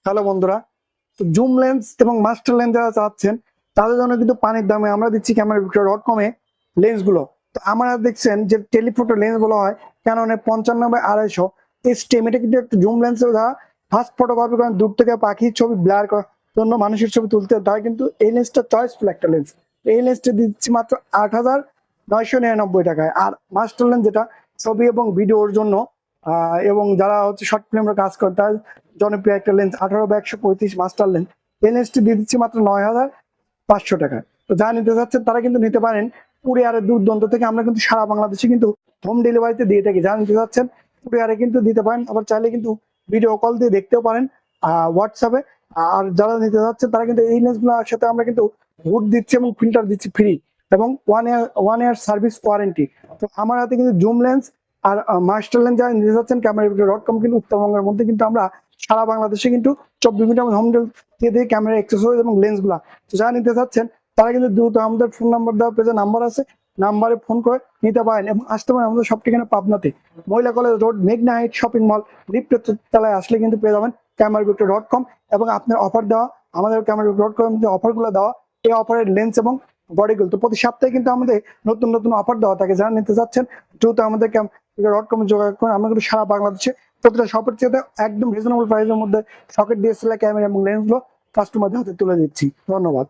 Hello বন্ধুরা, তো zoom lens এবং মাস্টার লেন্স যারা চাচ্ছেন তাদের জন্য কিন্তু পানির দামে আমরা দিচ্ছি ক্যামেরা.com-এ লেন্সগুলো। তো আমরা দেখছেন যে টেলিফোটো লেন্স বলা হয় ক্যাননের 95-250 এসটিএম, এটা কিন্তু একটা জুম লেন্সের দ্বারা ফাস্ট ফটোগ্রাফি করেন, দূর থেকে পাখির ছবি ব্লার করার জন্য, মানুষের ছবি তুলতে, তারা কিন্তু এই লেন্সটা চয়েসফুল একটা লেন্স। এই লেন্সটা দিচ্ছি মাত্র 8,999 টাকায়। আর মাস্টার লেন্স যেটা ছবি এবং ভিডিওর জন্য এবং যারা হচ্ছে শর্ট ফিল্মের কাজ করে তার জনপ্রিয় একটা লেন্স 18-135 মাস্টার লেন্স, এই লেন্সটি দিয়ে দিচ্ছি মাত্র 9,500 টাকায়। তো যারা নিতে চাচ্ছেন তারা কিন্তু নিতে পারেন কুরিয়ারের দূর দূরান্ত থেকে। আমরা কিন্তু সারা বাংলাদেশে কিন্তু হোম ডেলিভারিতে দিয়ে থাকি। যারা নিতে চাচ্ছেন কুরিয়ারে কিন্তু দিতে পারেন, আবার চাইলে কিন্তু ভিডিও কল দিয়ে দেখতেও পারেন হোয়াটসঅ্যাপে। আর যারা নিতে চাচ্ছেন তারা কিন্তু এই লেন্সগুলোর সাথে আমরা কিন্তু হুড দিচ্ছি এবং ফিল্টার দিচ্ছি ফ্রি, এবং 1 ইয়ার সার্ভিস ওয়ারেন্টি। তো আমার হাতে কিন্তু জুম লেন্স আর মাস্টার লেন্স যারা নিতে চাচ্ছেন ক্যামেরা.com, কিন্তু উত্তরবঙ্গের মধ্যে কিন্তু আমরা সারা বাংলাদেশে কিন্তু 24 ঘন্টা হোম ডেলিভারি দিয়ে ক্যামেরা অ্যাক্সেসরিজ এবং লেন্সগুলা। তো যারা নিতে চাচ্ছেন তারা কিন্তু দ্রুত আমাদের ফোন নাম্বার দেওয়া পেজে নাম্বার আছে, নাম্বারে ফোন করে নিতে পারেন এবং আসতে পারেন আমাদের সব ঠিকানা পাবনাতে, মহিলা কলেজ রোড, মেঘনা হাইট শপিং মল, লিফটের তলায় আসলে কিন্তু পেয়ে যাবেন ক্যামেরা.com। এবং আপনার অফার দেওয়া, আমাদের ক্যামেরা.com যে অফারগুলো দেওয়া, এই অফারের লেন্স এবং বডিগুলো তো প্রতি সপ্তাহে কিন্তু আমাদের নতুন নতুন অফার দেওয়া থাকে। যারা নিতে চাচ্ছেন দ্রুত আমাদের ক্যামেরা.com যোগাযোগ করুন। আমরা কিন্তু সারা বাংলাদেশে প্রতিটা শপের চেয়ে একদম রিজনেবল প্রাইসের মধ্যে সকেট, ডিএসএলআর ক্যামেরা এবং লেন্সগুলো কাস্টমারদের হাতে তুলে দিচ্ছি। ধন্যবাদ।